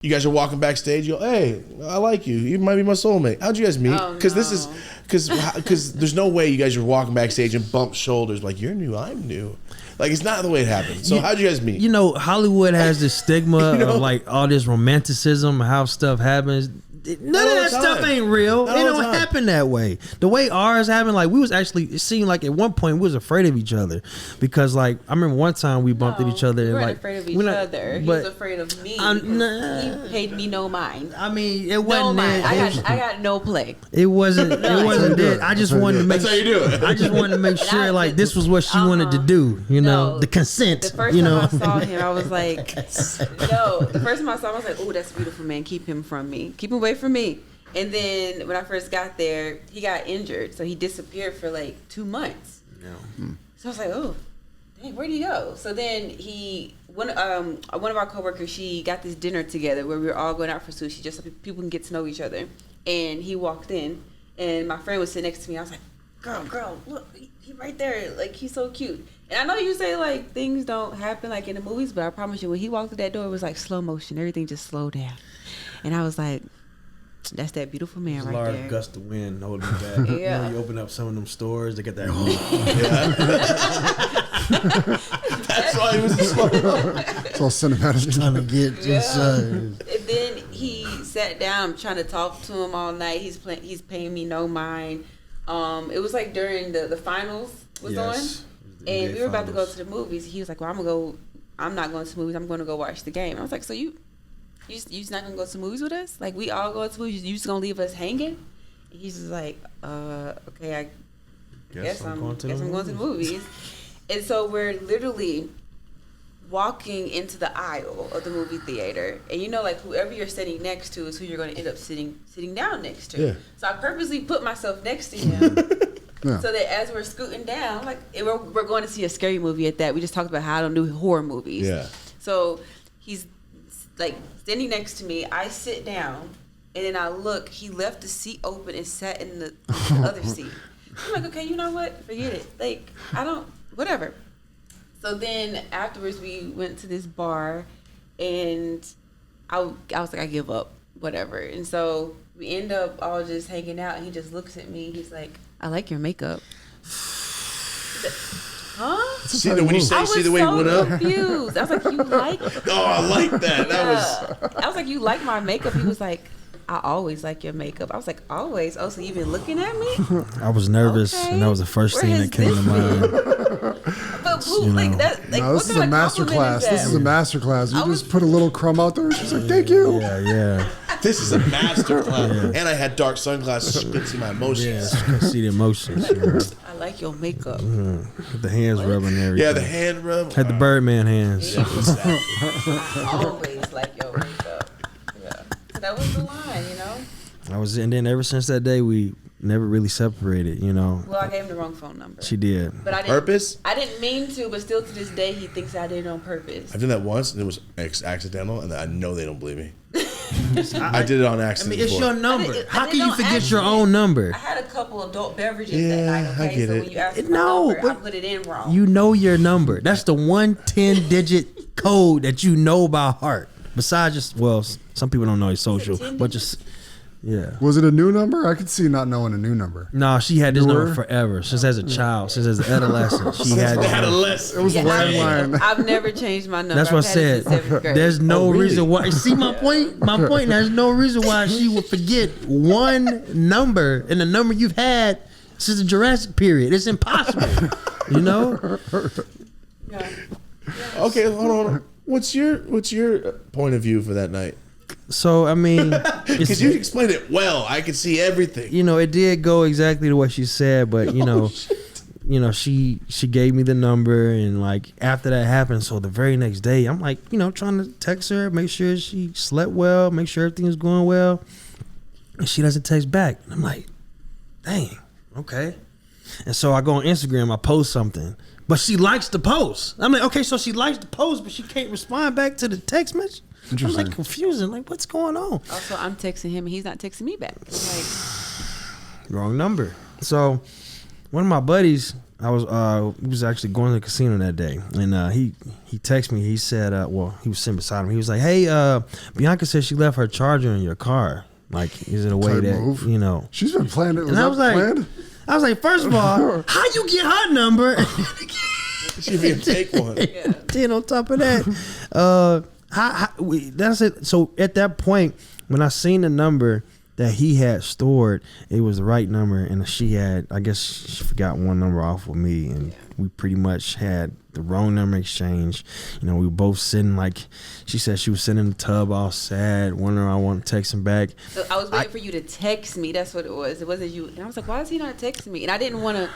You guys are walking backstage. You go, hey, I like you. You might be my soulmate. How'd you guys meet? Because this is because there's no way you guys are walking backstage and bump shoulders like you're new, I'm new. Like it's not the way it happened. So how'd you guys meet? You know, Hollywood has this stigma of like all this romanticism, how stuff happens. None of that stuff ain't real. It don't happen that way. The way ours happened, like we was actually, it seemed like at one point we was afraid of each other because like I remember one time we bumped at each other. We like weren't afraid of each other. He was afraid of me. He paid me no mind. I mean, it wasn't. No mind. I got no play. It wasn't. It wasn't that. I just wanted to make. That's how you do it. I just wanted to make sure like this was what she wanted to do. You know, the consent. The first time I saw him, I was like, no. The first time I saw him, I was like, oh, that's a beautiful man. Keep him from me. Keep him away from me. And then when I first got there, he got injured, so he disappeared for like 2 months. Yeah. So I was like, oh, dang, where'd he go? So then one of our coworkers, she got this dinner together where we were all going out for sushi, just so people can get to know each other. And he walked in, and my friend was sitting next to me. I was like, girl, look, he right there, like he's so cute. And I know you say like things don't happen like in the movies, but I promise you, when he walked through that door, it was like slow motion. Everything just slowed down, and I was like, that's that beautiful man right there. Large gust of wind holding me back. Yeah. You know, you open up some of them stores, they get that. That's why he was slow. It's all cinematic. Trying to get inside. And then he sat down. I'm trying to talk to him all night. He's paying me no mind. It was like during the finals was on, and we were about to go to the movies. He was like, "Well, I'm not going to the movies. I'm going to go watch the game." I was like, "So you just not gonna go to movies with us? Like we all go to movies. You just gonna leave us hanging?" And he's just like, okay, I guess I'm going to the movies. And so we're literally walking into the aisle of the movie theater, and you know, like whoever you're sitting next to is who you're going to end up sitting down next to. Yeah. So I purposely put myself next to him. Yeah. So that as we're scooting down, like we're going to see a scary movie at that. We just talked about how I don't do horror movies. Yeah. So he's like standing next to me. I sit down, and then I look. He left the seat open and sat in the other seat. I'm like, okay, you know what? Forget it. Like, whatever. So then afterwards, we went to this bar, and I was like, I give up, whatever. And so we end up all just hanging out, and he just looks at me. He's like, I like your makeup. Huh? See the way he went up? I was so confused. I was like, you like it? Oh, I like that. I was like, you like my makeup? He was like, I always like your makeup. I was like, always? Oh, so you've been looking at me? I was nervous, and that was the first thing that came to mind. But who, like that? Like, no, this is a master class. This is a master class. You just put a little crumb out there. She's like, thank you. Yeah. This is a master class. Yeah. And I had dark sunglasses so you could see my emotions. Yeah, you can see the emotions. I like your makeup. The hands rubbing and everything. Yeah, the hand rub. Had the Birdman hands. Yeah, exactly. I always like your makeup. Yeah. So that was the line, you know? And then ever since that day, we never really separated, you know. Well, I gave him the wrong phone number. She did. But Purpose? I didn't mean to, but still to this day, he thinks I did it on purpose. I've done that once, and it was accidental, and I know they don't believe me. I did it on accident. I mean, it's your number. How can you forget your own number? I had a couple adult beverages that night. Okay, I get so it. when you asked for my number, I put it in wrong. You know your number. That's the 110-digit code that you know by heart. Besides just, well, some people don't know it's social, but just. Yeah. Was it a new number? I could see not knowing a new number. No, she had this number forever. Since as a child, since as an adolescent, she had this. It was a landline. I've never changed my number. That's what I said. There's no reason why. See my point? My point. There's no reason why she would forget one number and the number you've had since the Jurassic period. It's impossible. You know? Yeah. Okay, hold on. What's your point of view for that night? So I mean, because you explained it well, I could see everything. You know, it did go exactly to what she said, but you know, she gave me the number, and like after that happened, so the very next day, I'm like, you know, trying to text her, make sure she slept well, make sure everything was going well, and she doesn't text back, and I'm like, dang, okay. And so I go on Instagram, I post something, but she likes the post. I'm like, okay, so she likes the post, but she can't respond back to the text message. I'm like confusing, like what's going on? Also, I'm texting him and he's not texting me back. I'm like, wrong number. So one of my buddies, we was actually going to the casino that day, and he texted me. He said, well, he was sitting beside him. He was like, "Hey, Bianca said she left her charger in your car. Like, is it a way that move? You know?" She's been planning it. I was like, first of all, how you get her number? She didn't take one. Yeah. Then on top of that, that's it. So at that point, when I seen the number that he had stored, it was the right number, and she had, I guess she forgot one number off with me, and we pretty much had the wrong number exchange. You know, we were both sitting, like she said, she was sitting in the tub all sad, wondering I want to text him back. So I was waiting for you to text me. That's what it was. It wasn't you. And I was like, why is he not texting me? And I didn't want to.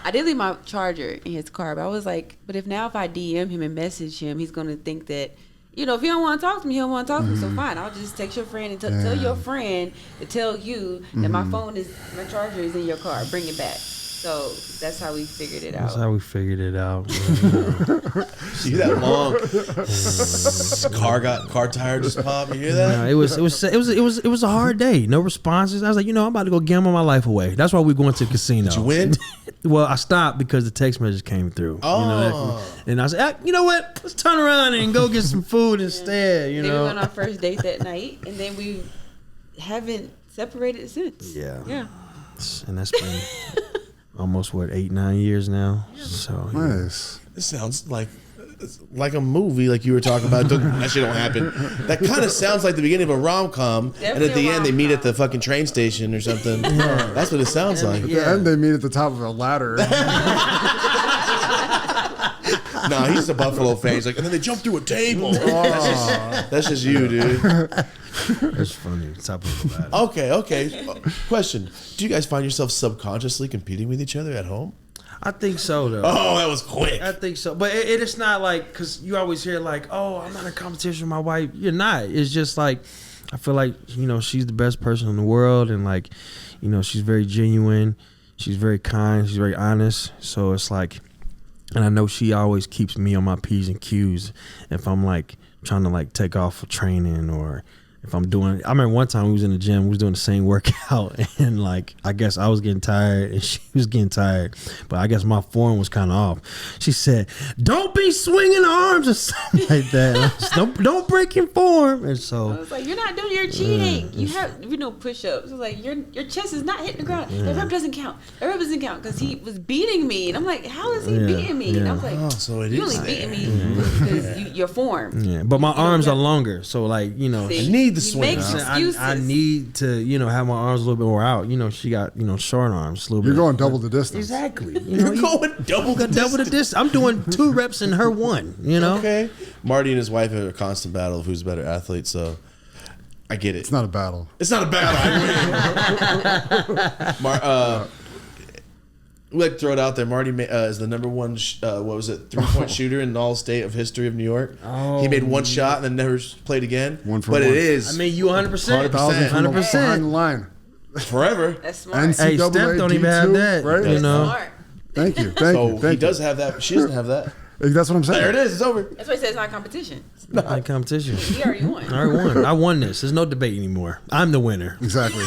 I did leave my charger in his car, but I was like, but if I DM him and message him, he's gonna think that, you know, if he don't want to talk to me, he don't want to talk to me. So fine, I'll just text your friend and tell your friend to tell you that my charger is in your car. Bring it back. So that's how we figured it out. That's how we figured it out. See that long car tire just popped? You hear that? No, it was a hard day. No responses. I was like, I'm about to go gamble my life away. That's why we're going to the casino. Did you win? Well, I stopped because the text message came through. Oh. And I said, you know what? Let's turn around and go get some food instead. Then we went on our first date that night, and then we haven't separated since. Yeah. Yeah. And that's been almost 8-9 years now. So nice. This sounds like a movie, like you were talking about. That shit don't happen. That kind of sounds like the beginning of a rom-com, and at the end they meet at the fucking train station or something. Yeah. That's what it sounds like. At the end they meet at the top of a ladder. No, he's a Buffalo fan. He's like, and then they jump through a table. That's just you, dude. That's funny. Top of the ladder. Okay. Question: do you guys find yourself subconsciously competing with each other at home? I think so, though. Oh, that was quick. I think so. But it's not like, because you always hear like, oh, I'm not in competition with my wife. You're not. It's just like, I feel like, she's the best person in the world. And like, she's very genuine. She's very kind. She's very honest. So it's like, and I know she always keeps me on my P's and Q's if I'm like trying to like take off for training, or if I'm doing, I remember one time we was in the gym, we was doing the same workout, and like, I guess I was getting tired and she was getting tired, but I guess my form was kind of off. She said, "Don't be swinging arms," or something like that. Don't break your form. And so I was like, "You're not doing, you're cheating. You have, push-ups." I was like, your chest is not hitting the ground. That rep doesn't count. That rep doesn't count, because he was beating me, and I'm like, how is he beating me? And I was like, so it you is only beating me because your form. Yeah, but my arms are longer, so like, I need the swing. I need to, have my arms a little bit more out. She got, short arms a little You're bit. going double the distance. Exactly. You're going double the distance. I'm doing 2 reps in her 1, Okay. Marty and his wife have a constant battle of who's a better athlete, so I get it. It's not a battle. It's not a battle. I win. We like to throw it out there. Marty is the number 1, 3-point shooter in all state of history of New York. Oh, he made 1 shot and then never played again. 1 for but 1. it is. I mean, you 100%. 100% behind the line. Forever. That's smart. Hey, Steph don't even have that. Right? That's smart. Thank you. He does have that. She doesn't have that. That's what I'm saying. There it is. It's over. That's why he says it's not competition. Not competition. He already won. I won this. There's no debate anymore. I'm the winner. Exactly.